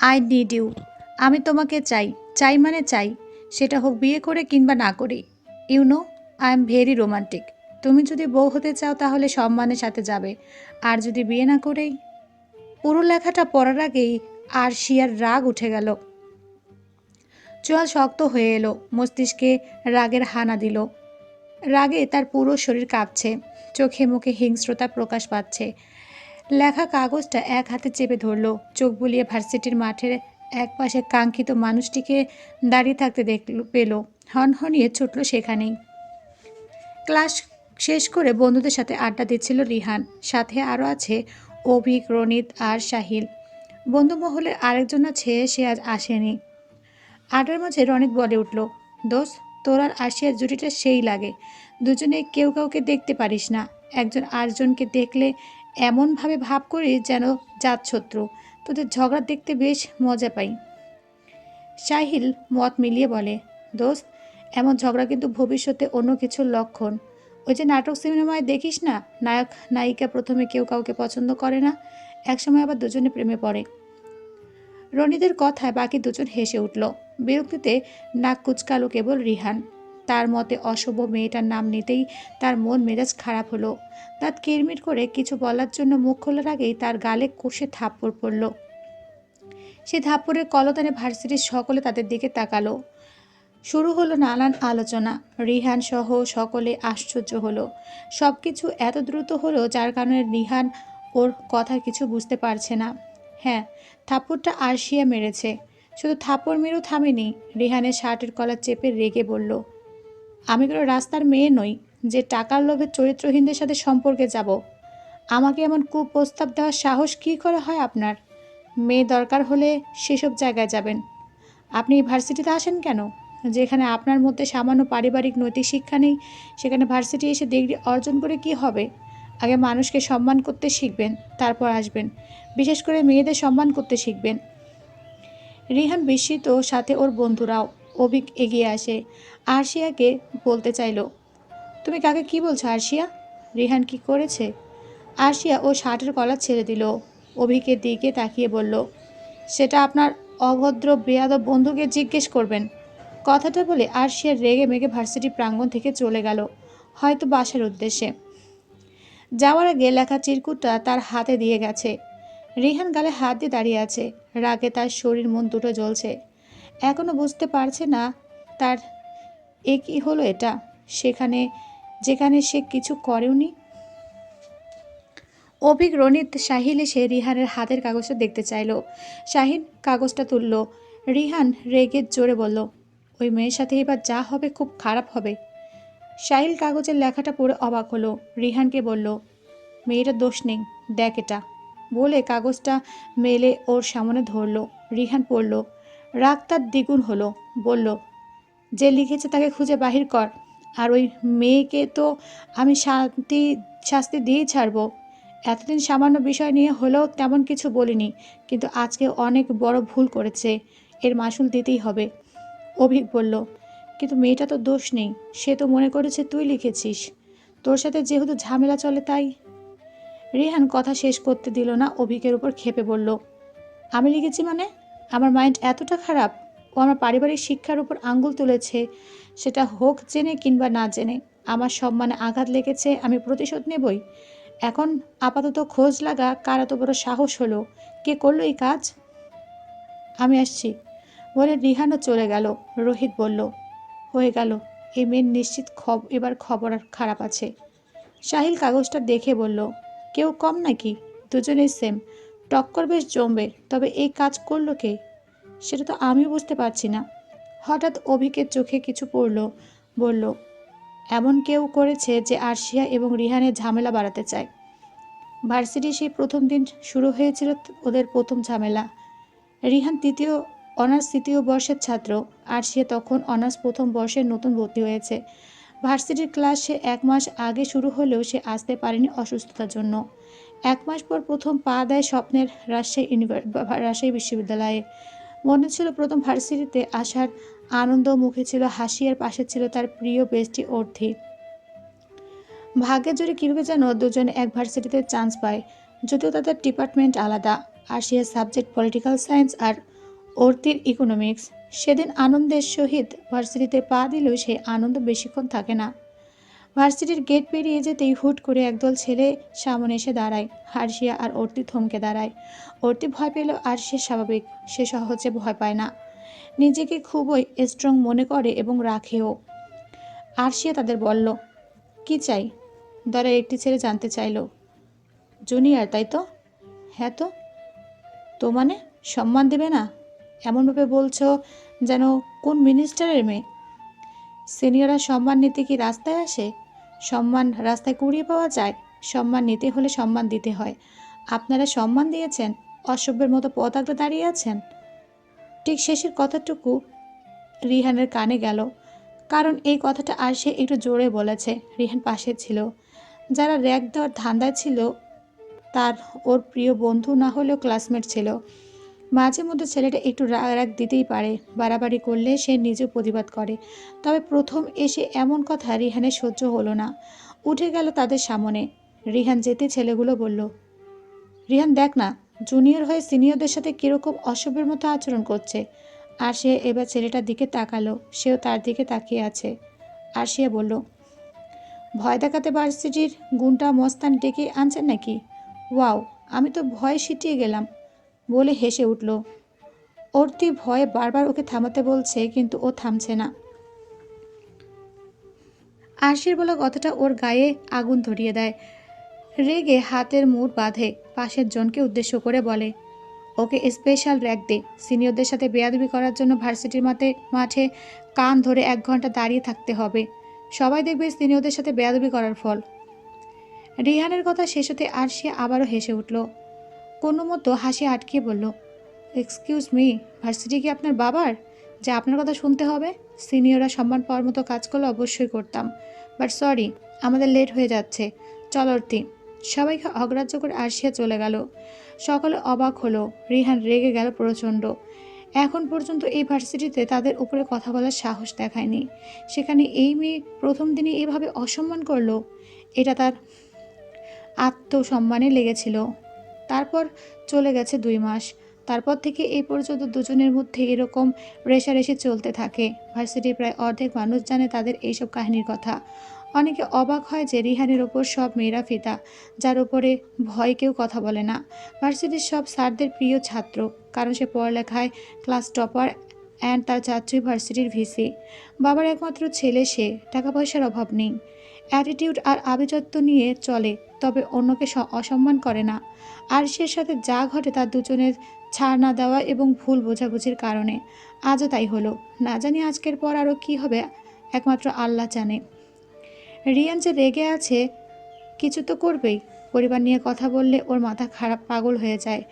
I need you. আমি তোমাকে চাই। চাই মানে চাই। সেটা হোক বিয়ে করে কিংবা না করে। You know, I am very romantic. তুমি যদি বউ হতে চাও তাহলে সম্মানের সাথে যাবে। আর যদি বিয়ে না করেই। পুরো লেখাটা পড়ার আগেই আর শিয়ার রাগ উঠে গেল। চোয়াল শক্ত হয়ে এলো, মস্তিষ্কে রাগের হানা দিল। রাগে তার পুরো শরীর কাঁপছে, চোখে মুখে হিংস্রতা প্রকাশ পাচ্ছে। লেখা কাগজটা এক হাতে চেপে ধরল, চোখ বুলিয়ে ভার্সিটির মাঠের একপাশে কাঙ্ক্ষিত মানুষটিকে দাঁড়িয়ে থাকতে পেল। হনহনিয়ে ছুটল সেখানেই। ক্লাস শেষ করে বন্ধুদের সাথে আড্ডা দিচ্ছিল রিহান, সাথে আরও আছে অভিক, রনিত আর সাহিল। বন্ধু মহলের আরেকজন আছে, সে আজ আসেনি। আড্ডার মাঝে রনিত বলে উঠল, দোস্ত, তোর আর আশিয়ার জুটিটা সেই লাগে। দুজনে কেউ কাউকে দেখতে পারিস না, একজন আরেকজনকে দেখলে এমনভাবে ভাব করিস যেন জাতশত্রু। তোদের ঝগড়া দেখতে বেশ মজা পাই। সাহিল মত মিলিয়ে বলে, দোস্ত, এমন ঝগড়া কিন্তু ভবিষ্যতে অন্য কিছুর লক্ষণ। ওই যে নাটক সিনেমায় দেখিস না, নায়ক নায়িকা প্রথমে কেউ কাউকে পছন্দ করে না, একসময় আবার দুজনে প্রেমে পড়ে। রনিদের কথায় বাকি দুজন হেসে উঠল। বিরক্তিতে নাক কুচকালো কেবল রিহান। তার মতে অশুভ মেয়েটার নাম নিতেই তার মন মেজাজ খারাপ হলো। দাঁত কিরমির করে কিছু বলার জন্য মুখ খোলার আগেই তার গালে কষে থাপ্পড় পড়ল। সে থাপ্পড়ের কলতানে ভার্সিটির সকলে তাদের দিকে তাকালো। শুরু হলো নানান আলোচনা। রিহান সহ সকলে আশ্চর্য হলো। সব কিছু এত দ্রুত হলো যার কারণে রিহান ওর কথা কিছু বুঝতে পারছে না। হ্যাঁ, থাপ্পড়টা আরশিয়া মেরেছে। শুধু থাপ্পড় মেরেও থামেনি, রিহানের শার্টের কলার চেপে রেগে বলল, আমি কোনো রাস্তার মেয়ে নই যে টাকার লোভে চরিত্রহীনদের সাথে সম্পর্কে যাব। আমাকে এমন কুপ্রস্তাব দেওয়ার সাহস কী করে হয় আপনার? মেয়ে দরকার হলে সেসব জায়গায় যাবেন। আপনি ভার্সিটিতে আসেন কেন? যেখানে আপনার মধ্যে সামান্য পারিবারিক নৈতিক শিক্ষা নেই, সেখানে ভার্সিটি এসে ডিগ্রি অর্জন করে কি হবে? আগে মানুষকে সম্মান করতে শিখবেন, তারপর আসবেন। বিশেষ করে মেয়েদের সম্মান করতে শিখবেন। রিহান বিস্মিত, সাথে ওর বন্ধুরাও। অভিক এগিয়ে আসে, আরশিয়াকে বলতে চাইল, তুমি কাকে কি বলছো আরশিয়া? রিহান কি করেছে? আরশিয়া ও শার্টের কলার ছেড়ে দিল। অভিকের দিকে তাকিয়ে বলল, সেটা আপনার অভদ্র বেয়াদব বন্ধুকে জিজ্ঞেস করবেন। কথাটা বলে আরশিয়া রেগে মেগে ভার্সিটি প্রাঙ্গণ থেকে চলে গেল, হয়তো বাসার উদ্দেশ্যে। যাওয়ার আগে লেখা চিরকুটটা তার হাতে দিয়ে গেছে। রিহান গালে হাত দিয়ে দাঁড়িয়ে আছে, রাগে তার শরীর মন দুটো জ্বলছে। এখনো বুঝতে পারছে না তার এ কি হলো এটা, সেখানে যেখানে সে কিছু করেওনি। অভিক, রনিত, সাহিল এসে রিহানের হাতের কাগজটা দেখতে চাইল। শাহিন কাগজটা তুলল। রিহান রেগে জোরে বলল, ওই মেয়ের সাথে এবার যা হবে খুব খারাপ হবে। সাহিল কাগজের লেখাটা পড়ে অবাক হলো। রিহানকে বলল, মেয়েটার দোষ নেই, দেখ এটা। বলে কাগজটা মেলে ওর সামনে ধরল। রিহান পড়ল। রাগ তার দ্বিগুণ হলো। বলল, যে লিখেছে তাকে খুঁজে বাহির কর। আর ওই মেয়েকে তো আমি শাস্তি দিয়েই ছাড়বো। এতদিন সামান্য বিষয় নিয়ে হলেও তেমন কিছু বলিনি, কিন্তু আজকে অনেক বড় ভুল করেছে, এর মাসুল দিতেই হবে। অভিক বলল, কিন্তু মেয়েটা তো দোষ নেই, সে তো মনে করেছে তুই লিখেছিস। তোর সাথে যেহেতু ঝামেলা চলে তাই। রিহান কথা শেষ করতে দিল না, অভিকের উপর ক্ষেপে বলল, আমি লিখেছি মানে? আমার মাইন্ড এতটা খারাপ? ও আমার পারিবারিক শিক্ষার উপর আঙ্গুল তুলেছে, সেটা হোক জেনে কিংবা না জেনে। আমার সম্মানে আঘাত লেগেছে, আমি প্রতিশোধ নেবই। এখন আপাতত খোঁজ লাগা কার এত বড় সাহস হলো, কে করলো এই কাজ। আমি আসছি বলে রিহানও চলে গেল। রোহিত বলল, হয়ে গেল, এই মেয়ের নিশ্চিত এবার খবর আর খারাপ আছে। সাহিল কাগজটা দেখে বলল, কেউ কম নাকি? দুজনেই সেম। টক্কর বেশ জমবে, তবে এই কাজ করলো কে? সেটা তো আমিও বুঝতে পারছি না। হঠাৎ অভিকের চোখে কিছু পড়ল। বলল, এমন কেউ করেছে যে আরশিয়া এবং রিহানের ঝামেলা বাড়াতে চায়। ভার্সিটি সেই প্রথম দিন শুরু হয়েছিল ওদের প্রথম ঝামেলা। রিহান অনার্স তৃতীয় বর্ষের ছাত্র, আর সে তখন অনার্স প্রথম বর্ষের নতুন ভর্তি হয়েছে। ভার্সিটির ক্লাস সে 1 মাস আগে শুরু হলেও সে আসতে পারেনি অসুস্থতার জন্য। 1 মাস পর প্রথম পা দেয় স্বপ্নের রাজশাহী বিশ্ববিদ্যালয়ে। মনে ছিল প্রথম ভার্সিটিতে আসার আনন্দ, মুখে ছিল হাসি, আর পাশে ছিল তার প্রিয় বেস্টি অর্থী। ভাগ্যের জোরে কীভাবে যেন দুজনে এক ভার্সিটিতে চান্স পায়, যদিও তাদের ডিপার্টমেন্ট আলাদা। আর সে সাবজেক্ট পলিটিক্যাল সায়েন্স আর অর্তির ইকোনমিক্স। সেদিন আনন্দের সহিত ভার্সিটিতে পা দিলেও সেই আনন্দ বেশিক্ষণ থাকে না। ভার্সিটির গেট পেরিয়ে যেতেই হুট করে একদল ছেলে সামনে এসে দাঁড়ায়। আরশিয়া আর অর্তি থমকে দাঁড়ায়। অর্তি ভয় পেলেও আরশিয়া স্বাভাবিক, সে সহজে ভয় পায় না, নিজেকে খুবই স্ট্রং মনে করে এবং রাখেও। আরশিয়া তাদের বলল, কি চাই? দলের একটি ছেলে জানতে চাইল। জুনিয়র তাই তো? হ্যাঁ তো। তো মানে সম্মান দেবে না? এমনভাবে বলছো যেন কোন মিনিস্টারের মেয়ে। সিনিয়ররা সম্মান নিতে কি রাস্তায় আসে? সম্মান রাস্তায় কুড়িয়ে পাওয়া যায়? সম্মান নিতে হলে সম্মান দিতে হয়। আপনারা সম্মান দিয়েছেন, অসভ্যের মতো পথ আগলে দাঁড়িয়ে আছেন। ঠিক শেষের কথাটুকু রিহানের কানে গেল, কারণ এই কথাটা আর সে একটু জোরে বলেছে। রিহান পাশে ছিল। যারা র্যাক দেওয়ার ধান্দায় ছিল তার ওর প্রিয় বন্ধু না হলেও ক্লাসমেট ছিল। মাঝে মধ্যে ছেলেটা একটু রাগ দিতেই পারে, বাড়াবাড়ি করলে সে নিজেও প্রতিবাদ করে। তবে প্রথম এসে এমন কথা রিহানের সহ্য হলো না। উঠে গেল তাদের সামনে। রিহান যেতে ছেলেগুলো বলল, রিহান দেখ না, জুনিয়র হয়ে সিনিয়রদের সাথে কীরকম অসভ্যের মতো আচরণ করছে। আর সে এবার ছেলেটার দিকে তাকালো, সেও তার দিকে তাকিয়ে আছে। আর সে বলল, ভয় দেখাতে ভার্সিটির গুণটা মস্তান ডেকে আনছেন নাকি? ওয়াও, আমি তো ভয়ে সিটিয়ে গেলাম, বলে হেসে উঠল। অর্তি ভয়ে বারবার ওকে থামাতে বলছে, কিন্তু ও থামছে না। আরশির বলা কথাটা ওর গায়ে আগুন ধরিয়ে দেয়। রেগে হাতের মুঠ বাঁধে, পাশের জনকে উদ্দেশ্য করে বলে, ওকে স্পেশাল র্যাক দে। সিনিয়রদের সাথে বেয়াদবি করার জন্য ভার্সিটির মাঠে কান ধরে 1 ঘন্টা দাঁড়িয়ে থাকতে হবে। সবাই দেখবে সিনিয়রদের সাথে বেয়াদবি করার ফল। রিহানের কথা শেষ হতে আরশি আবারও হেসে উঠল। কোনো মতো হাসি আটকিয়ে বলল, এক্সকিউজ মি, ভার্সিটি কি আপনার বাবার যে আপনার কথা শুনতে হবে? সিনিয়ররা সম্মান পাওয়ার মতো কাজ করলে অবশ্যই করতাম, বাট সরি, আমাদের লেট হয়ে যাচ্ছে। চল অর্তি। সবাইকে অগ্রাহ্য করে আরশিয়া চলে গেল। সকলে অবাক হলো। রিহান রেগে গেল প্রচণ্ড। এখন পর্যন্ত এই ভার্সিটিতে তাদের উপরে কথা বলার সাহস দেখায়নি, সেখানে এই মেয়ে প্রথম দিনে এভাবে অসম্মান করলো। এটা তার আত্মসম্মানে লেগেছিল। তারপর চলে গেছে 2 মাস। তারপর থেকে এই পর্যন্ত দুজনের মধ্যে এরকম রেষারেষি চলতে থাকে। ভার্সিটির প্রায় অর্ধেক মানুষ জানে তাদের এইসব কাহিনীর কথা। অনেকে অবাক হয় যে রিহানের ওপর সব মেয়েরা ফিদা, যার উপরে ভয় কেউ কথা বলে না। ভার্সিটির সব স্যারদের প্রিয় ছাত্র, কারণ সে পড়ালেখায় ক্লাস টপার অ্যান্ড তার চাচুই ভার্সিটির ভিসি। বাবার একমাত্র ছেলে সে, টাকা পয়সার অভাব নেই। অ্যাটিটিউড আর আভিজাত্য নিয়ে চলে, তবে অন্যকে অসম্মান করে না। আর সে সাথে যা ঘটে তার দুজনের ছাড় না দেওয়া এবং ভুল বোঝাবুঝির কারণে আজও তাই হলো। না জানি আজকের পর আরও কী হবে, একমাত্র আল্লাহ জানে। রিয়ান যে রেগে আছে, কিছু তো করবেই। পরিবার নিয়ে কথা বললে ওর মাথা খারাপ, পাগল হয়ে যায়।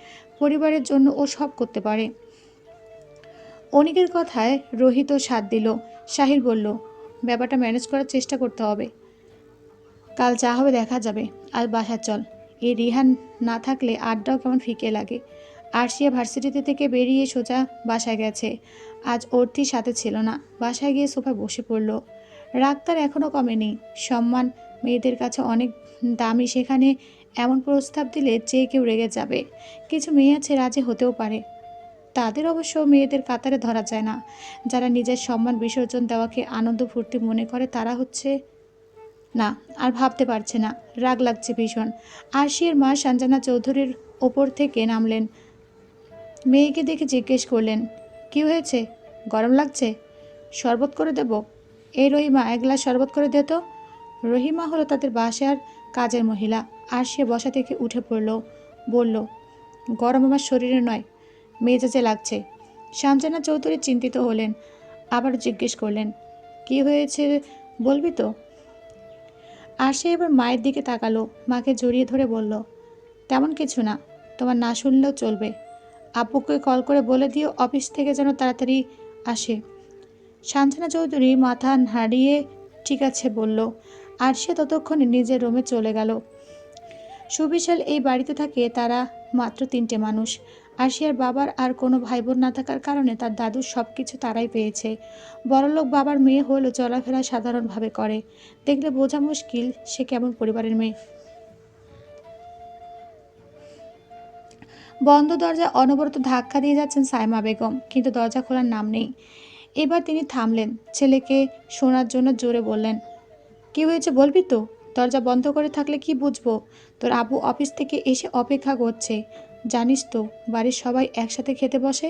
পরিবারের জন্য ও সব করতে পারে। অনিকের কথায় রোহিতও সাথ দিল। সাহিল বলল, ব্যাপারটা ম্যানেজ করার চেষ্টা করতে হবে, কাল যা হবে দেখা যাবে। আজ বাসা চল। এই রিহান না থাকলে আড্ডাও কেমন ফিকে লাগে। আরশিয়া ভার্সিটিতে থেকে বেরিয়ে সোজা বাসায় গেছে। আজ অর্থির সাথে ছিল না। বাসায় গিয়ে সোফায় বসে পড়ল। রাগ তার এখনও কমেনি। সম্মান মেয়েদের কাছে অনেক দামি, সেখানে এমন প্রস্তাব দিলে যে কেউ রেগে যাবে। কিছু মেয়ে আছে রাজি হতেও পারে, তাদের অবশ্য মেয়েদের কাতারে ধরা যায় না। যারা নিজের সম্মান বিসর্জন দেওয়াকে আনন্দ ফুর্তি মনে করে তারা হচ্ছে না। আর ভাবতে পারছে না, রাগ লাগছে ভীষণ। আরশির মা সঞ্জনা চৌধুরীর ওপর থেকে নামলেন। মেয়েকে দেখে জিজ্ঞেস করলেন, কি হয়েছে, গরম লাগছে? শরবত করে দেব? এই রহিমা, 1 গ্লাস শরবত করে দে তো। রহিমা হলো তাদের বাসার কাজের মহিলা। আরশিয়া বসা থেকে উঠে পড়ল, বলল, গরম আমার শরীরে নয়, মেজাজে লাগছে। সঞ্জনা চৌধুরী চিন্তিত হলেন, আবার জিজ্ঞেস করলেন, কি হয়েছে বলবি তো? আর সে এবার মায়ের দিকে তাকালো, মাকে জড়িয়ে ধরে বলল, তেমন কিছু না, তোমার না শুনলেও চলবে। আব্বুকে কল করে বলে দিও অফিস থেকে যেন তাড়াতাড়ি আসে। সাঞ্জনা চৌধুরী মাথা নাড়িয়ে ঠিক আছে বলল। আর সে ততক্ষণে নিজের রুমে চলে গেল। সুবিশাল এই বাড়িতে থাকে তারা মাত্র 3টে মানুষ। আরশিয়ার বাবার আর কোনো ভাই বোন না থাকার কারণে তার দাদুর সব কিছু তারাই পেয়েছে। বড়লোক বাবার মেয়ে হলেও চলাফেরা সাধারণভাবে করে, দেখলে বোঝা মুশকিল সে কেমন পরিবারের মেয়ে। বন্ধ দরজায় অনবরত ধাক্কা দিয়ে যাচ্ছেন সাইমা বেগম, কিন্তু দরজা খোলার নাম নেই। এবার তিনি থামলেন, ছেলেকে শোনার জন্য জোরে বললেন, কি হয়েছে বলবি তো? দরজা বন্ধ করে থাকলে কি বুঝবো? তোর আব্বু অফিস থেকে এসে অপেক্ষা করছে। জানিস তো, বাড়ির সবাই একসাথে খেতে বসে।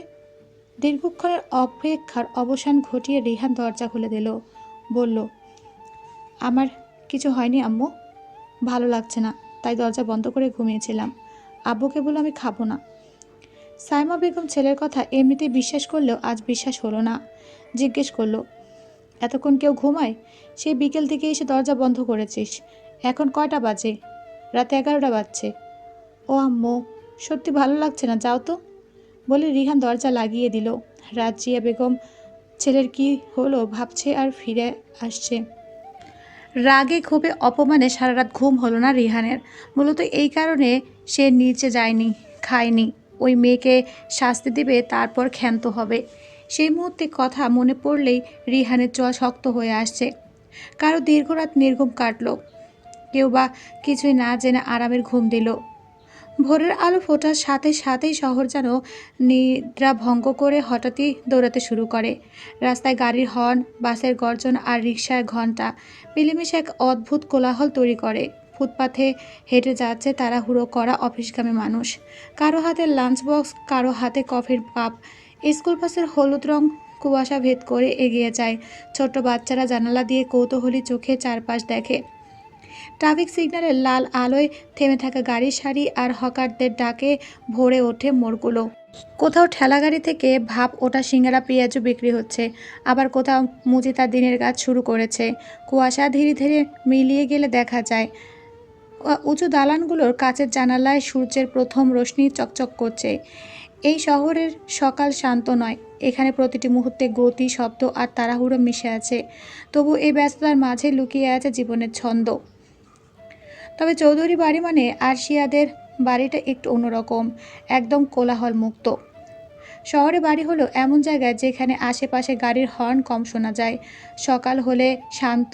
দীর্ঘক্ষণের অপেক্ষার অবসান ঘটিয়ে রিহান দরজা খুলে দিল। বলল, আমার কিছু হয়নি আম্মু, ভালো লাগছে না, তাই দরজা বন্ধ করে ঘুমিয়েছিলাম। আব্বুকে বলল আমি খাবো না। সাইমা বেগম ছেলের কথা এমনিতেই বিশ্বাস করলেও আজ বিশ্বাস হলো না। জিজ্ঞেস করলো, এতক্ষণ কেউ ঘুমায়? সেই বিকেল থেকে এসে দরজা বন্ধ করেছিস, এখন কয়টা বাজে? রাতে 11টা বাজছে। ও আম্মু, সত্যি ভালো লাগছে না, যাও তো, বলে রিহান দরজা লাগিয়ে দিল। রাজিয়া বেগম ছেলের কি হলো ভাবছে আর ফিরে আসছে। রাগে ক্ষোভে অপমানে সারা রাত ঘুম হলো না রিহানের। মূলত এই কারণে সে নিচে যায়নি, খায়নি। ওই মেয়েকে শাস্তি দিবে, তারপর ক্ষান্ত হবে। সেই মুহূর্তে কথা মনে পড়লেই রিহানের চোয়া শক্ত হয়ে আসছে। কারো দীর্ঘ রাত নির্ঘুম কাটলো, কেউ বা কিছুই না জেনে আরামের ঘুম দিল। ভোরের আলো ফোটার সাথে সাথেই শহর যেন নিদ্রা ভঙ্গ করে হঠাৎই দৌড়াতে শুরু করে। রাস্তায় গাড়ির হর্ন, বাসের গর্জন আর রিকশার ঘণ্টা মিলেমিশে এক অদ্ভুত কোলাহল তৈরি করে। ফুটপাথে হেঁটে যাচ্ছে তাড়াহুড়ো করা অফিসগামী মানুষ। কারো হাতে লাঞ্চ বক্স, কারো হাতে কফির কাপ। স্কুল বাসের হলুদ রং কুয়াশা ভেদ করে এগিয়ে যায়। ছোট্ট বাচ্চারা জানালা দিয়ে কৌতূহলী চোখে চারপাশ দেখে। ট্রাফিক সিগন্যালের লাল আলোয় থেমে থাকা গাড়ির সারি আর হকারদের ডাকে ভরে ওঠে মোড়গুলো। কোথাও ঠেলাগাড়ি থেকে ভাপ ওটা সিঙ্গারা পেঁয়াজও বিক্রি হচ্ছে, আবার কোথাও মুচি তার দিনের কাজ শুরু করেছে। কুয়াশা ধীরে ধীরে মিলিয়ে গেলে দেখা যায় উঁচু দালানগুলোর কাচের জানালায় সূর্যের প্রথম রশ্মি চকচক করছে। এই শহরের সকাল শান্ত নয়, এখানে প্রতিটি মুহূর্তে গতি, শব্দ আর তাড়াহুড়ো মিশে আছে। তবু এই ব্যস্ততার মাঝে লুকিয়ে আছে জীবনের ছন্দ। তবে চৌধুরী বাড়ি মানে আরশিয়াদের বাড়িটা একটু অন্যরকম, একদম কোলাহল মুক্ত। শহরে বাড়ি হলো এমন জায়গায় যেখানে আশেপাশে গাড়ির হর্ন কম শোনা যায়। সকাল হলে শান্ত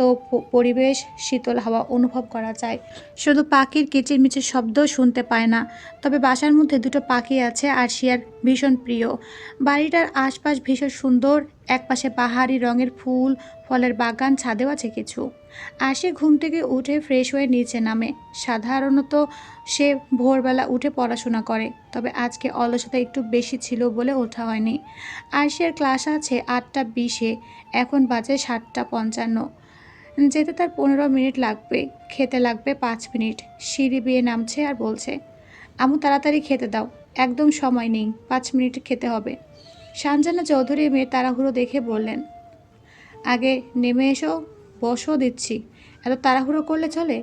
পরিবেশ, শীতল হাওয়া অনুভব করা যায়। শুধু পাখির কিচিরমিচির শব্দ শুনতে পায় না। তবে বাসার মধ্যে দুটো পাখি আছে আরশিয়ার ভীষণ প্রিয়। বাড়িটার আশপাশ ভীষণ সুন্দর, একপাশে পাহাড়ি রঙের ফুল ফলের বাগান, ছাদেও আছে কিছু। আরশি ঘুম থেকে উঠে ফ্রেশ হয়ে নিচে নামে। সাধারণত সে ভোরবেলা উঠে পড়াশোনা করে, তবে আজকে অলসতা একটু বেশি ছিল বলে ওঠা হয়নি। আরশিয়ার ক্লাস আছে 8টা 20-এ, এখন বাজে 7টা 55। যেতে তার 15 মিনিট লাগবে, খেতে লাগবে 5 মিনিট। সিঁড়ি বেয়ে নামছে আর বলছে, আম্মু তাড়াতাড়ি খেতে দাও, একদম সময় নেই, 5 মিনিট খেতে হবে। সানজানা চৌধুরী মেয়ের তাড়াহুড়ো দেখে বললেন, আগে নেমে এসো, বসো দিচ্ছি, এত তাড়াহুড়ো করলে চলে?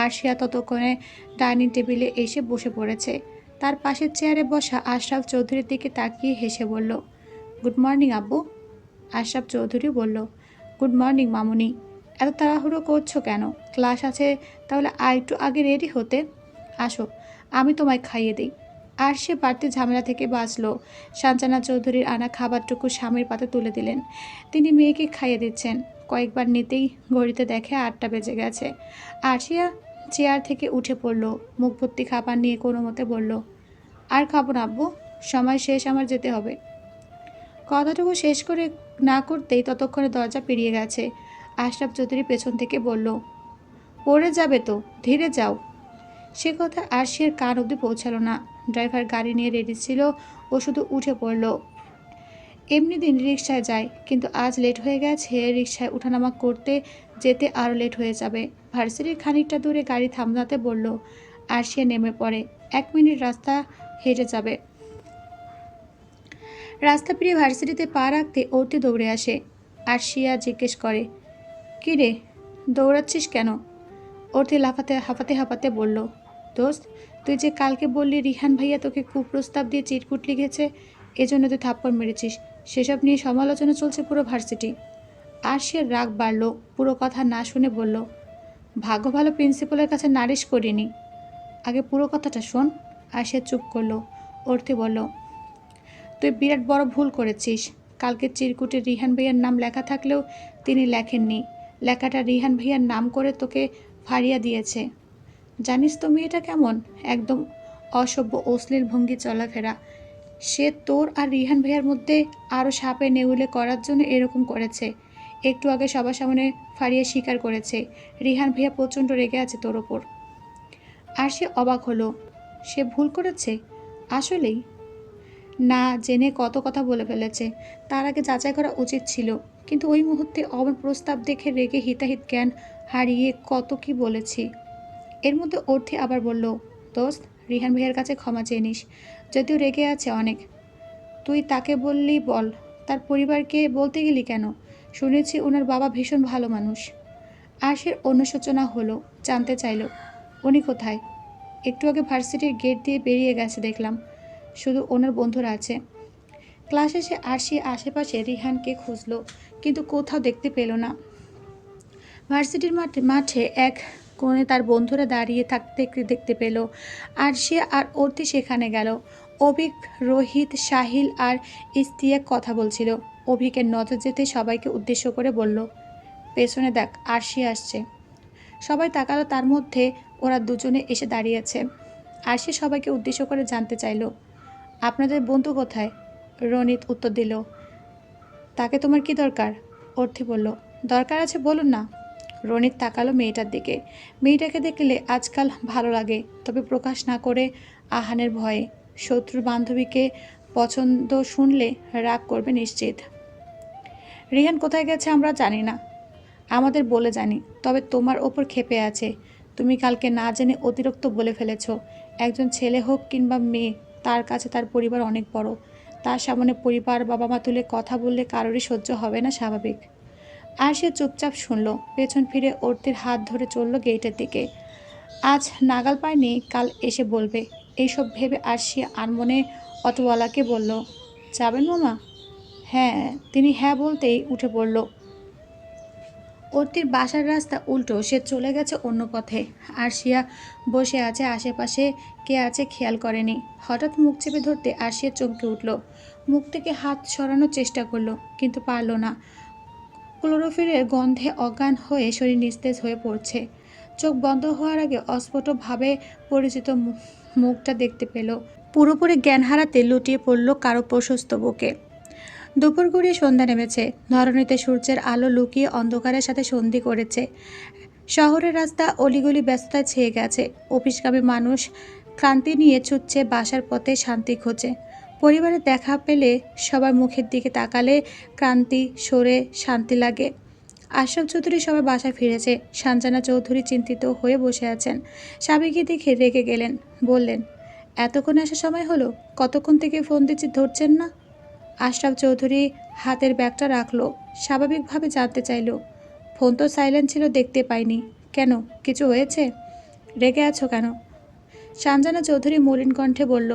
আরশিয়া ততক্ষণে ডাইনিং টেবিলে এসে বসে পড়েছে। তার পাশের চেয়ারে বসা আশরাফ চৌধুরীর দিকে তাকিয়ে হেসে বলল, গুড মর্নিং আব্বু। আশরাফ চৌধুরী বলল, গুড মর্নিং মামুনি। এত তাড়াহুড়ো করছো কেন? ক্লাস আছে, তাহলে একটু আগে রেডি হতে। আসো, আমি তোমায় খাইয়ে দিই। আর সে বাড়তি ঝামেলা থেকে বাঁচল। সাঞ্জানা চৌধুরীর আনা খাবারটুকু স্বামীর পাতে তুলে দিলেন। তিনি মেয়েকে খাইয়ে দিচ্ছেন। কয়েকবার নিতেই ঘড়িতে দেখে 8টা বেজে গেছে। আরশিয়া চেয়ার থেকে উঠে পড়ল, মুখ ভর্তি খাবার নিয়ে কোনো মতে বলল, আর খাবো না আব্বু, সময় শেষ, আমার যেতে হবে। কথাটুকু শেষ করে না করতেই ততক্ষণে দরজা পেরিয়ে গেছে। আশরাফ চৌধুরী পেছন থেকে বলল, পড়ে যাবে তো, ধীরে যাও। সে কথা আরশিয়ার কান অবধি পৌঁছালো না। ড্রাইভার গাড়ি নিয়ে রেডি ছিল, ও শুধু উঠে পড়ল। এমনি দিন রিকশায় যায়, কিন্তু আজ লেট হয়ে গেছে। রিকশায় উঠানামা করতে যেতে আরও লেট হয়ে যাবে। ভার্সিটির খানিকটা দূরে গাড়ি থামলাতে বলল। আরশিয়া নেমে পড়ে। 1 মিনিট রাস্তা হেঁটে যাবে। রাস্তা পেরিয়ে ভার্সিটিতে পা রাখতে অর্তি দৌড়ে আসে। আরশিয়া জিজ্ঞেস করে, কী রে, দৌড়াচ্ছিস কেন? অর্তি হাঁপাতে বলল, দোস্ত, তুই যে কালকে বললি রিহান ভাইয়া তোকে কুপ্রস্তাব দিয়ে চিটকুট লিখেছে, এজন্য তুই থাপ্পড় মেরেছিস, সেসব নিয়ে সমালোচনা চলছে পুরো ভার্সিটি। আরশিয়ার রাগ বাড়ল। পুরো কথা না শুনে বলল, ভাগ্য ভালো প্রিন্সিপালের কাছে নালিশ করিনি, আগে পুরো কথাটা শোন। আরশিয়া চুপ করলো। অর্তি বলল, তুই বিরাট বড় ভুল করেছিস। কালকে চিরকুটে রিহান ভাইয়ার নাম লেখা থাকলেও তিনি লেখেননি। লেখাটা রিহান ভাইয়ার নাম করে তোকে ফাড়িয়ে দিয়েছে। জানিস তো মেয়েটা কেমন, একদম অসভ্য অশ্লীল ভঙ্গি চলাফেরা। সে তোর আর রিহান ভাইয়ার মধ্যে আরও সাপে নেউলে করার জন্য এরকম করেছে। একটু আগে সবার সামনে ফাড়িয়ে স্বীকার করেছে রিহান ভাইয়া প্রচণ্ড রেগে আছে তোর ওপর। আর সে অবাক হলো, সে ভুল করেছে আসলেই? না জেনে কত কথা বলে ফেলেছে, তার আগে যাচাই করা উচিত ছিল। কিন্তু ওই মুহূর্তে অমর প্রস্তাব দেখে রেগে হিতাহিত জ্ঞান হারিয়ে কত কি বলেছি। এর মধ্যে অর্থী আবার বলল, দোস্ত, রিহান ভাইয়ের কাছে ক্ষমা চেয়ে নিস। যদিও রেগে আছে অনেক। তুই তাকে বললি বল, তার পরিবারকে বলতে গেলি কেন? শুনেছি ওনার বাবা ভীষণ ভালো মানুষ। আরশির অনুশোচনা হলো, জানতে চাইল উনি কোথায়। একটু আগে ভার্সিটির গেট দিয়ে বেরিয়ে গেছে দেখলাম, শুধু ওনার বন্ধুরা আছে। ক্লাস শেষে আরশি আশেপাশে রিহানকে খুঁজলো, কিন্তু কোথাও দেখতে পেল না। ভার্সিটির মাঠে এক কোণে তার বন্ধুরা দাঁড়িয়ে থাকতে দেখতে পেল। আরশি আর অর্থী সেখানে গেল। অভিক, রোহিত, সাহিল আর ইস্তিয়াক কথা বলছিল। অভিকের নজর যেতে সবাইকে উদ্দেশ্য করে বলল, পেছনে দেখ, আরশি আসছে। সবাই তাকালো, তার মধ্যে ওরা দুজনে এসে দাঁড়িয়েছে। আরশি সবাইকে উদ্দেশ্য করে জানতে চাইল, আপনাদের বন্ধু কোথায়? রনিত উত্তর দিল, তাকে তোমার কি দরকার? অর্থী বলল, দরকার আছে বলুন না। রনিত তাকালো মেয়েটার দিকে। মেয়েটাকে দেখলে আজকাল ভালো লাগে, তবে প্রকাশ না করে আহানের ভয়ে। শত্রুর বান্ধবীকে পছন্দ শুনলে রাগ করবে নিশ্চিত। রিহান কোথায় গেছে আমরা জানি না, আমাদের বলে জানি, তবে তোমার ওপর ক্ষেপে আছে। তুমি কালকে না জেনে অতিরিক্ত বলে ফেলেছ। একজন ছেলে হোক কিংবা মেয়ে, তার কাছে তার পরিবার অনেক বড়। তার সামনে পরিবার, বাবা মা তুলে কথা বললে কারোরই সহ্য হবে না, স্বাভাবিক। আর সে চুপচাপ শুনল, পেছন ফিরে অর্থির হাত ধরে চলল গেটের দিকে। আজ নাগাল পায়নি, কাল এসে বলবে, এইসব ভেবে আরশি আনমনে অটোওয়ালাকে বলল, যাবেন মামা? হ্যাঁ। তিনি হ্যাঁ বলতেই উঠে পড়ল। অর্থির বাসার রাস্তা উল্টো, সে চলে গেছে অন্য পথে। আরশিয়া বসে আছে, আশেপাশে কে আছে খেয়াল করেনি। হঠাৎ মুখ চেপে ধরতে আরশিয়া চমকে উঠল। মুখ থেকে হাত সরানোর চেষ্টা করলো, কিন্তু পারল না। ক্লোরোফিলের গন্ধে অজ্ঞান হয়ে শরীর নিস্তেজ হয়ে পড়ছে। চোখ বন্ধ হওয়ার আগে অস্ফুটভাবে পরিচিত মুখটা দেখতে পেল। পুরোপুরি জ্ঞান হারাতে লুটিয়ে পড়ল কারো প্রশস্ত বুকে। দুপুর গড়িয়ে সন্ধ্যা নেমেছে। ধরণীতে সূর্যের আলো লুকিয়ে অন্ধকারের সাথে সন্ধি করেছে। শহরের রাস্তা অলিগলি ব্যস্ততায় ছেয়ে গেছে। অফিসগামী মানুষ ক্লান্তি নিয়ে ছুটছে বাসার পথে, শান্তি খোঁজে। পরিবারের দেখা পেলে সবার মুখের দিকে তাকালে ক্লান্তি সরে শান্তি লাগে। আশরাফ চৌধুরী সবাই বাসায় ফিরেছে। সানজানা চৌধুরী চিন্তিত হয়ে বসে আছেন। স্বামীকে দেখে রেগে গেলেন, বললেন, এতক্ষণ আসার সময় হলো, কতক্ষণ থেকে ফোন দিচ্ছি, ধরছেন না? আশরাফ চৌধুরী হাতের ব্যাগটা রাখলো, স্বাভাবিকভাবে জানতে চাইল, ফোন তো সাইলেন্ট ছিল, দেখতে পাইনি। কেন, কিছু হয়েছে? রেগে আছো কেন? সানজানা চৌধুরী মলিন কণ্ঠে বলল,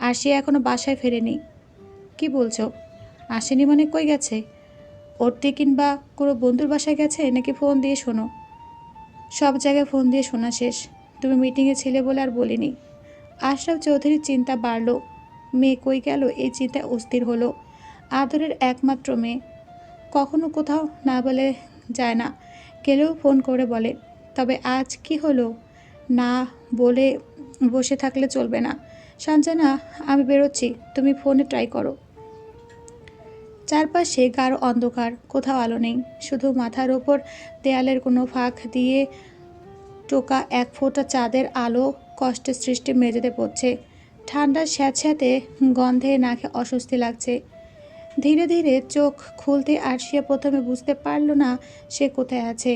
আর সে এখনো বাসায় ফেরেনি। কি বলছো? আসেনি মানে কই গেছে? অর্থী কিংবা কোনো বন্ধুর বাসায় গেছে নাকি ফোন দিয়ে শোনো? সব জায়গায় ফোন দিয়ে শোনা শেষ। তুমি মিটিংয়ে ছিলে বলে আর বলিনি। আশরাফ চৌধুরীর চিন্তা বাড়ল। মেয়ে কই গেল, এই চিন্তায় অস্থির হলো। আদরের একমাত্র মেয়ে, কখনো কোথাও না বলে যায় না, গেলেও ফোন করে বলে। তবে আজ কি হলো? না বলে বসে থাকলে চলবে না। সানজানা, আমি বেরোচ্ছি, তুমি ফোনে ট্রাই করো। চারপাশে গাঢ় অন্ধকার, কোথাও আলো নেই, শুধু মাথার ওপর দেয়ালের কোনো ফাঁক দিয়ে টোকা এক ফোঁটা চাঁদের আলো কষ্টে সৃষ্টি মেঝেতে পড়ছে। ঠান্ডার স্যাঁতস্যাঁতে গন্ধে নাকে অস্বস্তি লাগছে। ধীরে ধীরে চোখ খুলতে আরশিয়া প্রথমে বুঝতে পারল না সে কোথায় আছে।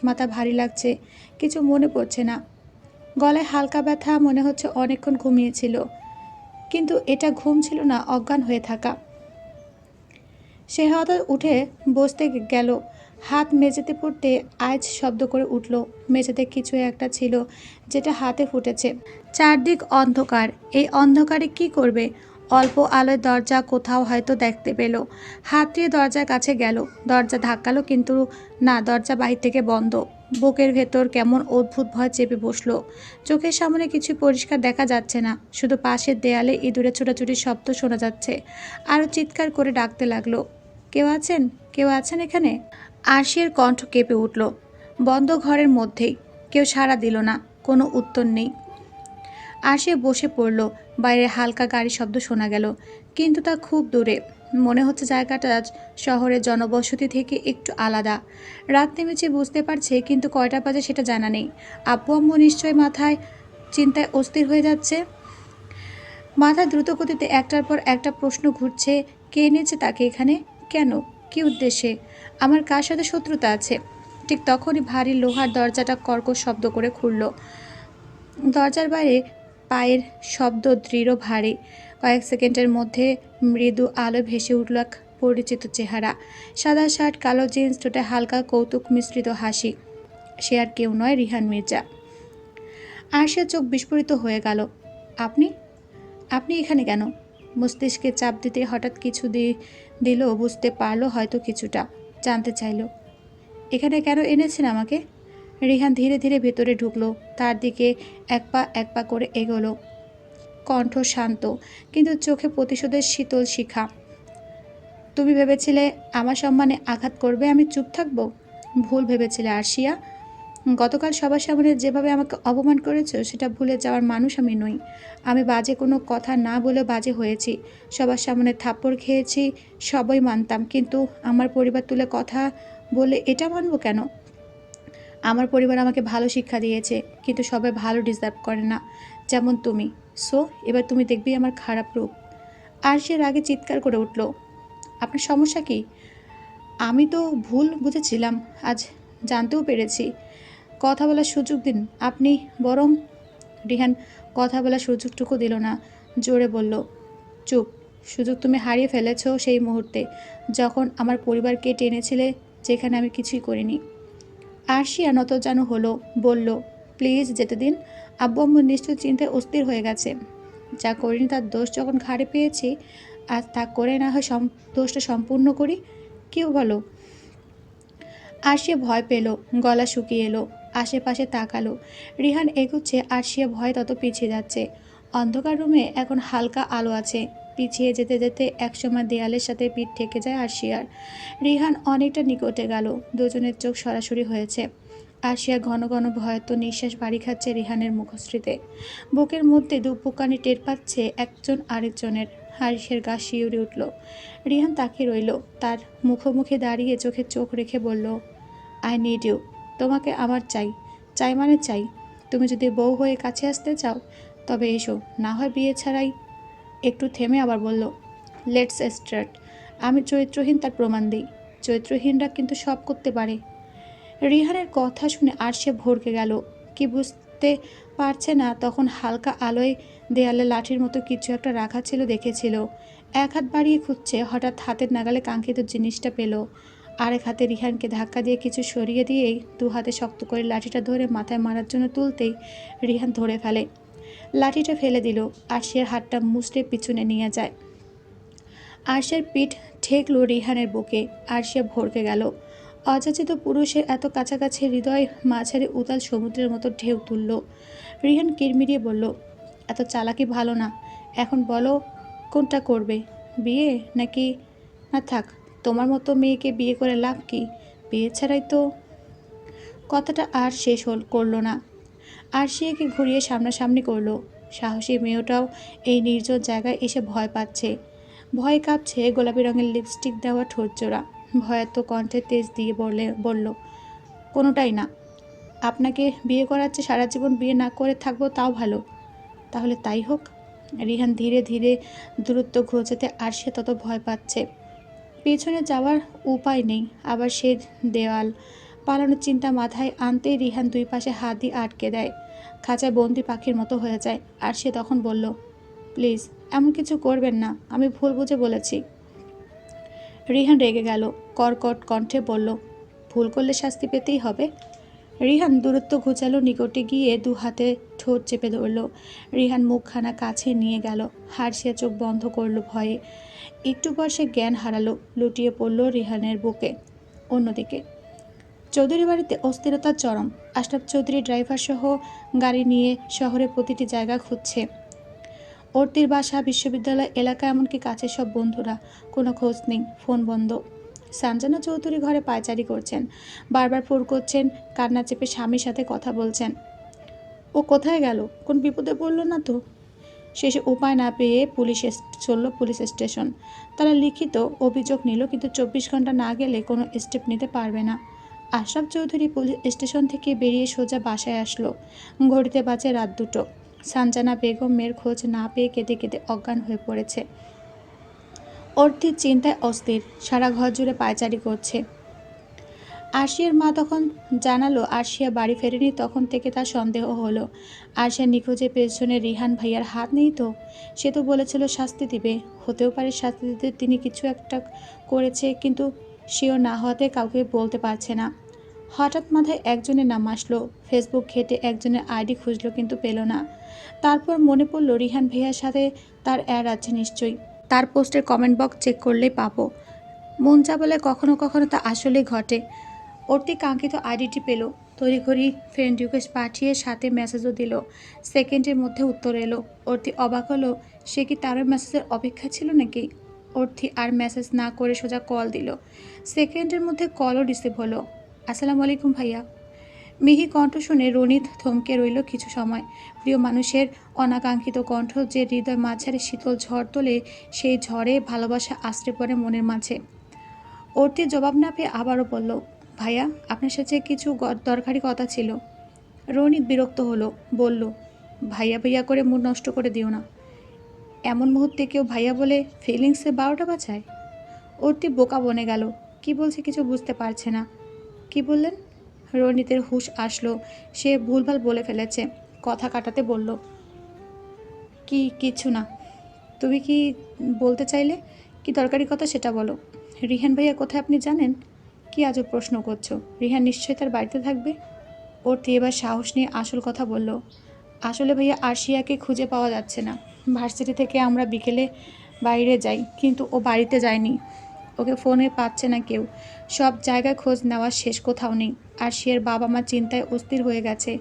মাথা ভারী লাগছে, কিছু মনে পড়ছে না। গলায় হালকা ব্যথা, মনে হচ্ছে অনেকক্ষণ ঘুমিয়েছিল, কিন্তু এটা ঘুম ছিল না, অজ্ঞান হয়ে থাকা। সে হঠাৎ উঠে বসতে গেল, হাত মেঝেতে পড়তে আইচ শব্দ করে উঠল। মেঝেতে কিছু একটা ছিল যেটা হাতে ফুটেছে। চারদিক অন্ধকার, এই অন্ধকারে কি করবে? অল্প আলোয় দরজা কোথাও হয়তো দেখতে পেল। হাত দিয়ে দরজার কাছে গেল, দরজা ধাক্কালো, কিন্তু না, দরজা বাহির থেকে বন্ধ। বুকের ভেতর কেমন অদ্ভুত ভয় চেপে বসলো। চোখের সামনে কিছু পরিষ্কার দেখা যাচ্ছে না, শুধু পাশের দেয়ালে ইঁদুরের ছোটাছুটির শব্দ শোনা যাচ্ছে। আরও চিৎকার করে ডাকতে লাগলো, কেউ আছেন, কেউ আছেন এখানে? আরশির কণ্ঠ কেঁপে উঠল। বন্ধ ঘরের মধ্যেই কেউ সাড়া দিল না, কোনো উত্তর নেই। আর সে বসে পড়ল। বাইরে হালকা গাড়ি শব্দ শোনা গেল, কিন্তু তা খুব দূরে। মনে হচ্ছে জায়গাটা শহরের জনবসতি থেকে একটু আলাদা। রাত নেমেছে বুঝতে পারছে, কিন্তু কয়টা বাজে সেটা জানা নেই। আব্বু আম্মু নিশ্চয় মাথায় চিন্তায় অস্থির হয়ে যাচ্ছে। মাথায় দ্রুত গতিতে একটার পর একটা প্রশ্ন ঘুরছে। কে এনেছে তাকে এখানে? কেন? কী উদ্দেশ্যে? আমার কার সাথে শত্রুতা আছে? ঠিক তখনই ভারী লোহার দরজাটা কর্কশ শব্দ করে খুলল। দরজার বাইরে পায়ের শব্দ দৃঢ় ভারী। কয়েক সেকেন্ডের মধ্যে মৃদু আলো ভেসে উঠল এক পরিচিত চেহারা। সাদা শার্ট, কালো জিন্স, ঠোঁটে হালকা কৌতুক মিশ্রিত হাসি। সে আর কেউ নয়, রিহান মির্জা। আর সে চোখ বিস্ফোরিত হয়ে গেল। আপনি আপনি এখানে কেন? মস্তিষ্কে চাপ দিতে হঠাৎ কিছু দিল, বুঝতে পারলো হয়তো কিছুটা। জানতে চাইল, এখানে কেন এনেছেন আমাকে? রিহান ধীরে ধীরে ভেতরে ঢুকলো, তার দিকে এক পা করে এগোলো। কণ্ঠ শান্ত, কিন্তু চোখে প্রতিশোধের শীতল শিখা। তুমি ভেবেছিলে আমার সম্মানে আঘাত করবে, আমি চুপ থাকবো? ভুল ভেবেছিলে আরশিয়া। গতকাল সবার সামনে যেভাবে আমাকে অপমান করেছো, সেটা ভুলে যাওয়ার মানুষ আমি নই। আমি বাজে কোনো কথা না বলে বাজে হয়েছি, সবার সামনে থাপ্পড় খেয়েছি, সবই মানতাম, কিন্তু আমার পরিবার তুলে কথা বলে এটা মানবো কেন? আমার পরিবার আমাকে ভালো শিক্ষা দিয়েছে, কিন্তু সবাই ভালো ডিজার্ভ করে না, যেমন তুমি। সো এবার তুমি দেখবি আমার খারাপ রূপ। আর সে রাগে চিৎকার করে উঠল, আপনার সমস্যা কি? আমি তো ভুল বুঝেছিলাম, আজ জানতেও পেরেছি। কথা বলার সুযোগ দিন আপনি বরং। রিহান কথা বলার সুযোগটুকু দিল না, জোরে বলল, চুপ। সুযোগ তুমি হারিয়ে ফেলেছ সেই মুহূর্তে, যখন আমার পরিবারকে টেনেছিলে যেখানে আমি কিছুই করিনি। আরশিয়া নতজানু হলো, বলল, প্লিজ যেতে দিন। আব্বু আম্মু নিশ্চয় চিন্তায় অস্থির হয়ে গেছে। যা করিনি তার দোষ যখন ঘাড়ে পেয়েছি, আর তা করে না হয় দোষটা সম্পূর্ণ করি। কেউ বলো। আরশিয়া ভয় পেল, গলা শুকিয়ে এলো, আশেপাশে তাকালো। রিহান এগুচ্ছে, আরশিয়া ভয় তত পিছিয়ে যাচ্ছে। অন্ধকার রুমে এখন হালকা আলো আছে। পিছিয়ে যেতে যেতে একসময় দেয়ালের সাথে পিঠ ঠেকে যায় আরশিয়ার। রিহান অনেকটা নিকটে গেল, দুজনের চোখ সরাসরি হয়েছে। আরশিয়া ঘন ঘন ভয়ত নিঃশ্বাস বাড়ি খাচ্ছে রিহানের মুখশ্রীতে। বুকের মধ্যে দুপুকানি টের পাচ্ছে একজন আরেকজনের। আরশিয়ার গা শিউরে উঠল। রিহান তাকিয়ে রইল, তার মুখোমুখি দাঁড়িয়ে চোখে চোখ রেখে বলল, আই নিড ইউ। তোমাকে আমার চাই। চাই মানে চাই। তুমি যদি বউ হয়ে কাছে আসতে চাও তবে এসো, না হয় বিয়ে ছাড়াই। একটু থেমে আবার বলল, লেটস স্টার্ট। আমি চরিত্রহীন তার প্রমাণ দিই। চরিত্রহীনরা কিন্তু সব করতে পারে। রিহানের কথা শুনে আরশিয়া ভড়কে গেল। কি বুঝতে পারছে না, তখন হালকা আলোয় দেয়ালে লাঠির মতো কিছু একটা রাখা ছিল দেখেছিল। এক হাত বাড়িয়ে খুঁজছে, হঠাৎ হাতের নাগালে কাঙ্ক্ষিত জিনিসটা পেল। আরেক হাতে রিহানকে ধাক্কা দিয়ে কিছু সরিয়ে দিয়েই দু হাতে শক্ত করে লাঠিটা ধরে মাথায় মারার জন্য তুলতেই রিহান ধরে ফেলে। লাঠিটা ফেলে দিল, আরশিয়ার হাতটা মুচড়ে পিছনে নিয়ে যায়। আরশিয়ার পিঠ ঠেকল রিহানের বুকে। আরশিয়া ভড়কে গেল। অযাচিত পুরুষের এত কাছাকাছি হৃদয় মাঝারি উতাল সমুদ্রের মতো ঢেউ তুলল। রিহান কিরমিরিয়ে বলল, এত চালাকি ভালো না। এখন বলো কোনটা করবে, বিয়ে নাকি? না থাক, তোমার মতো মেয়েকে বিয়ে করে লাভ কি? বিয়ে ছাড়াই তো। কথাটা আর শেষ করল না। আরশিয়াকে ঘুরিয়ে সামনাসামনি করলো। সাহসী মেয়েটাও এই নির্জন জায়গায় এসে ভয় পাচ্ছে। ভয় কাঁপছে গোলাপি রঙের লিপস্টিক দেওয়া ঠোঁটজোড়া। ভয়ার্ত কণ্ঠে তেজ দিয়ে বলল, কোনোটাই না। আপনাকে বিয়ে করাচ্ছে, সারা জীবন বিয়ে না করে থাকবো তাও ভালো। তাহলে তাই হোক। রিহান ধীরে ধীরে দূরত্ব ঘোচাতে আরশিয়া তত ভয় পাচ্ছে। পেছনে যাওয়ার উপায় নেই, আবার সে দেওয়াল। পালানোর চিন্তা মাথায় আনতেই রিহান দুই পাশে হাত দিয়ে আটকে দেয়। খাঁচায় বন্দি পাখির মতো হয়ে যায়। আর সে তখন বলল, প্লিজ এমন কিছু করবেন না, আমি ভুল বুঝে বলেছি। রিহান রেগে গেল, কর্কট কণ্ঠে বলল, ভুল করলে শাস্তি পেতেই হবে। রিহান দূরত্ব ঘুচালো, নিকটে গিয়ে দু হাতে ঠোঁট চেপে ধরল। রিহান মুখখানা কাছে নিয়ে গেল। হারশিয়া চোখ বন্ধ করল ভয়ে। একটু পর সে জ্ঞান হারালো, লুটিয়ে পড়ল রিহানের বুকে। অন্যদিকে চৌধুরী বাড়িতে অস্থিরতার চরম। আশরাফ চৌধুরী ড্রাইভার সহ গাড়ি নিয়ে শহরে প্রতিটি জায়গা খুঁজছে। অর্তির বাসা, বিশ্ববিদ্যালয় এলাকা, এমনকি কাছের সব বন্ধুরা, কোনো খোঁজ নেই, ফোন বন্ধ। সানজানা চৌধুরী ঘরে পায়চারি করছেন, বারবার ফোন করছেন, কান্না চেপে স্বামীর সাথে কথা বলছেন। ও কোথায় গেল? কোন বিপদে পড়লো না তো? শেষে উপায় না পেয়ে চলল পুলিশ স্টেশন। তারা লিখিত অভিযোগ নিল, কিন্তু 24 ঘন্টা না গেলে কোনো স্টেপ নিতে পারবে না। আশরাফ চৌধুরী পুলিশ স্টেশন থেকে বেরিয়ে সোজা বাসায় আসলো। ঘড়িতে বাজে রাত 2টো। সানজানা বেগম মেয়ের খোঁজ না পেয়ে কেঁদে কেঁদে অজ্ঞান হয়ে পড়েছে। অর্থি চিন্তায় অস্থির, সারা ঘর জুড়ে পায়চারি করছে। আরশিয়ার মা তখন জানালো আরশিয়া বাড়ি ফেরেনি, তখন থেকে তার সন্দেহ হলো আরশিয়া নিখোঁজের পেছনে রিহান ভাইয়ার হাত নেই তো। সে তো বলেছিল শাস্তি দিবে, হতেও পারে শাস্তি দিতে তিনি কিছু একটা করেছে, কিন্তু শিওর না হওয়াতে কাউকে বলতে পারছে না। হঠাৎ মাথায় একজনের নাম আসলো। ফেসবুক ঘেটে একজনের আইডি খুঁজলো, কিন্তু পেল না। তারপর মনে পড়লো রিহান ভাইয়ার সাথে তার অ্যাড আছে নিশ্চয়ই, তার পোস্টের কমেন্ট বক্স চেক করলেই পাবো। মন যা বলে কখনো কখনো তা আসলেই ঘটে। অর্তি কাঙ্ক্ষিত আইডিটি পেল, তড়িঘড়ি ফ্রেন্ড রিকোয়েস্ট পাঠিয়ে সাথে মেসেজও দিল। সেকেন্ডের মধ্যে উত্তর এলো। অর্তি অবাক হলো, সে কি তার মেসেজের অপেক্ষা ছিল নাকি? অর্তি আর মেসেজ না করে সোজা কল দিল। সেকেন্ডের মধ্যে কলও রিসিভ হলো। আসসালামু আলাইকুম ভাইয়া। মিহি কণ্ঠ শুনে রনিত থমকে রইল কিছু সময়। প্রিয় মানুষের অনাকাঙ্ক্ষিত কণ্ঠ যে হৃদয় মাঝারে শীতল ঝড় তোলে, সেই ঝড়ে ভালোবাসা আশ্রে পড়ে মনের মাঝে। অর্তির জবাব না পেয়ে আবারও বলল, ভাইয়া আপনার সাথে কিছু দরকারি কথা ছিল। রনিত বিরক্ত হলো, বলল, ভাইয়া ভাইয়া করে মুড নষ্ট করে দিও না। এমন মুহূর্তে কেউ ভাইয়া বলে ফিলিংসে 12টা বাজায়? অর্তি বোকা বনে গেল, কি বলছে কিছু বুঝতে পারছে না। কি বললেন? রনিতের হুঁশ আসলো, সে ভুলভাল বলে ফেলেছে। কথা কাটাতে বলল, কিছু না। তুমি কি বলতে চাইলে? কি দরকারি কথা সেটা বলো। রিহান ভাইয়া কোথায় আপনি জানেন? কি আজব প্রশ্ন করছো? রিহান নিশ্চয়ই তার বাড়িতে থাকবে। অর্থী এবার সাহস নিয়ে আসল কথা বলল। আসলে ভাইয়া আরশিয়াকে খুঁজে পাওয়া যাচ্ছে না। ভার্সিটি থেকে আমরা বিকেলে বাইরে যাই, কিন্তু ও বাড়িতে যায়নি। ওকে ফোনে পাচ্ছে না কেউ। সব জায়গায় খোঁজ নেওয়া শেষ, কোথাও নেই। আরশিয়ার বাবা মা চিন্তায় অস্থির হয়ে গেছে।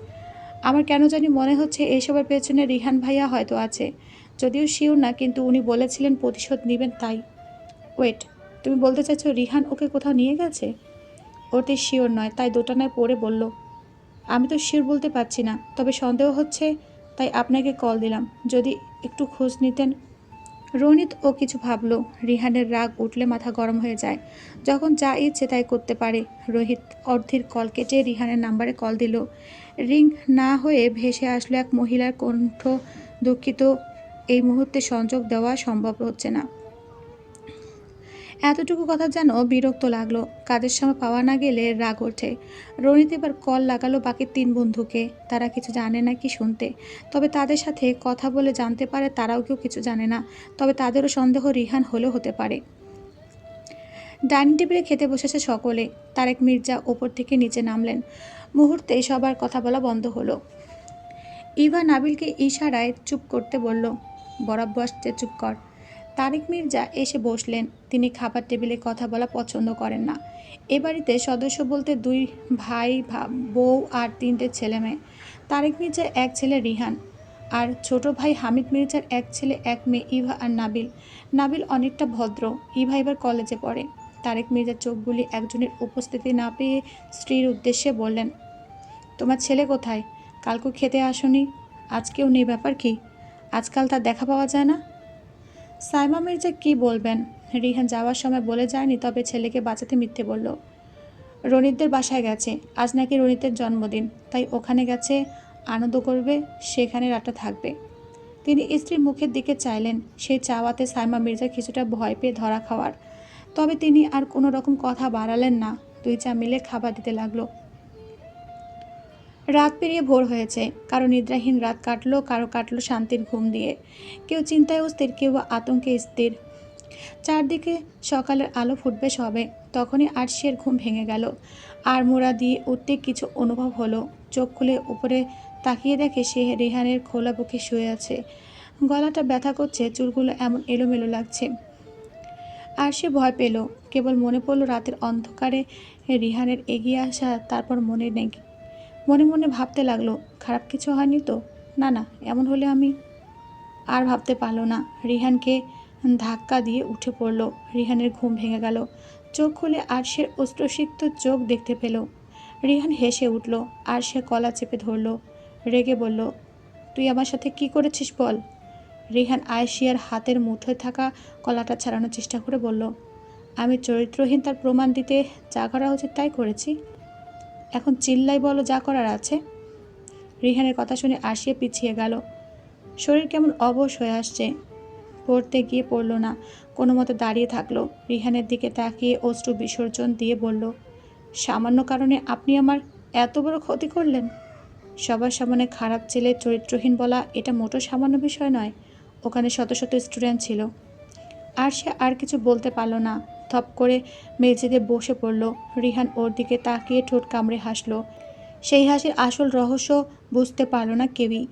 আমার কেন জানি মনে হচ্ছে এসবের পেছনে রিহান ভাইয়া হয়তো আছে। যদিও শিওর না, কিন্তু উনি বলেছিলেন প্রতিশোধ নেবেন, তাই। ওয়েট, তুমি বলতে চাইছো রিহান ওকে কোথাও নিয়ে গেছে? ওতে শিওর নয়, তাই দোটানায় পড়ে বলল, আমি তো শিওর বলতে পারছি না, তবে সন্দেহ হচ্ছে, তাই আপনাকে কল দিলাম, যদি একটু খোঁজ নিতেন। রনিত ও কিছু ভাবলো। রিহানের রাগ উঠলে মাথা গরম হয়ে যায়, যখন যা ইচ্ছে তাই করতে পারে। রোহিত অর্ধের কল কেটে রিহানের নাম্বারে কল দিল। রিং না হয়ে ভেসে আসলো এক মহিলার কণ্ঠ, দুঃখিত, এই মুহূর্তে সংযোগ দেওয়া সম্ভব হচ্ছে না। এতটুকু কথা যেন বিরক্ত লাগলো। কাজের সময় পাওয়া না গেলে রাগ ওঠে। রনিত এবার কল লাগালো বাকি 3 বন্ধুকে। তারা কিছু জানে না কি শুনতে, তবে তাদের সাথে কথা বলে জানতে পারে তারাও কেউ কিছু জানে না, তবে তাদেরও সন্দেহ রিহান হলেও হতে পারে। ডাইনিং টেবিলে খেতে বসেছে সকলে। তারেক মির্জা ওপর থেকে নিচে নামলেন। মুহূর্তে সবার কথা বলা বন্ধ হলো। ইভা নাবিলকে ইশারায় চুপ করতে বলল, বরাবর আসতে চুপ কর। তারেক মির্জা এসে বসলেন। তিনি খাবার টেবিলে কথা বলা পছন্দ করেন না। এ বাড়িতে সদস্য বলতে 2 ভাই, বউ আর 3টে ছেলে মেয়ে। তারেক মির্জার এক ছেলে রিহান, আর ছোট ভাই হামিদ মির্জার এক ছেলে এক মেয়ে ইভা আর নাবিল। নাবিল অনেকটা ভদ্র। ইভা এবার কলেজে পড়ে। তারেক মির্জার চোখ বুলিয়ে একজনের উপস্থিতি না পেয়ে স্ত্রীর উদ্দেশ্যে বললেন, তোমার ছেলে কোথায়? কালকে খেতে আসনি, আজকেও নেই, ব্যাপার কি? আজকাল তার দেখা পাওয়া যায় না। সাইমা মির্জা কি বলবেন? রিহান যাওয়ার সময় বলে যায়নি, তবে ছেলেকে বাঁচাতে মিথ্যে বলল। রনিতদের বাসায় গেছে, আজ নাকি রনিতের জন্মদিন, তাই ওখানে গেছে, আনন্দ করবে, সেখানে রাতটা থাকবে। তিনি স্ত্রীর মুখের দিকে চাইলেন। সেই চাওয়াতে সাইমা মির্জা কিছুটা ভয় পেয়ে ধরা খাওয়ার, তবে তিনি আর কোনো রকম কথা বাড়ালেন না। 2 চা মিলে খাবার দিতে লাগলো। রাত পেরিয়ে ভোর হয়েছে। কারো নিদ্রাহীন রাত কাটলো, কারো কাটলো শান্তির ঘুম দিয়ে। কেউ চিন্তায় অস্থির, কেউ আতঙ্কে স্থির। চারদিকে সকালের আলো ফুটবে সবে, তখনই আরশিয়ার ঘুম ভেঙে গেল। আর মোড়া দিয়ে উঠতে কিছু অনুভব হলো। চোখ খুলে উপরে তাকিয়ে দেখে সে রিহানের খোলা বুকে শুয়ে আছে। গলাটা ব্যথা করছে, চুলগুলো এমন এলোমেলো লাগছে। আর সে ভয় পেল। কেবল মনে পড়ল রাতের অন্ধকারে রিহানের এগিয়ে আসা, তারপর মনে মনে ভাবতে লাগলো, খারাপ কিছু হয়নি তো? না না, এমন হলে আমি। আর ভাবতে পারল না। রিহানকে ধাক্কা দিয়ে উঠে পড়ল। রিহানের ঘুম ভেঙে গেল। চোখ খুলে আরশের অশ্রুসিক্ত চোখ দেখতে পেল। রিহান হেসে উঠল। আর সে গলা চেপে ধরল। রেগে বলল, তুই আমার সাথে কি করেছিস বল। রিহান আয়েশিয়ার হাতের মুঠোয় থাকা কলাটা ছাড়ানোর চেষ্টা করে বলল, আমি চরিত্রহীন তার প্রমাণ দিতে যা করা উচিত তাই করেছি। এখন চিল্লাই বলো যা করার আছে। রিহানের কথা শুনে আরশিয়া পিছিয়ে গেল। শরীর কেমন অবশ হয়ে আসছে। পড়তে গিয়ে পড়ল না, কোনো মতে দাঁড়িয়ে থাকলো। রিহানের দিকে তাকিয়ে অশ্রু বিসর্জন দিয়ে বলল, সামান্য কারণে আপনি আমার এত বড় ক্ষতি করলেন। সবার সামনে খারাপ ছেলে চরিত্রহীন বলা এটা মোটো সামান্য বিষয় নয়। ওখানে শত শত স্টুডেন্ট ছিল। আর সে আর কিছু বলতে পারল না। থপ করে মেঝেতে বসে পড়ল। রিহান ওর দিকে তাকিয়ে ঠোঁট কামড়ে হাসল। সেই হাসির আসল রহস্য বুঝতে পারল না কেউই।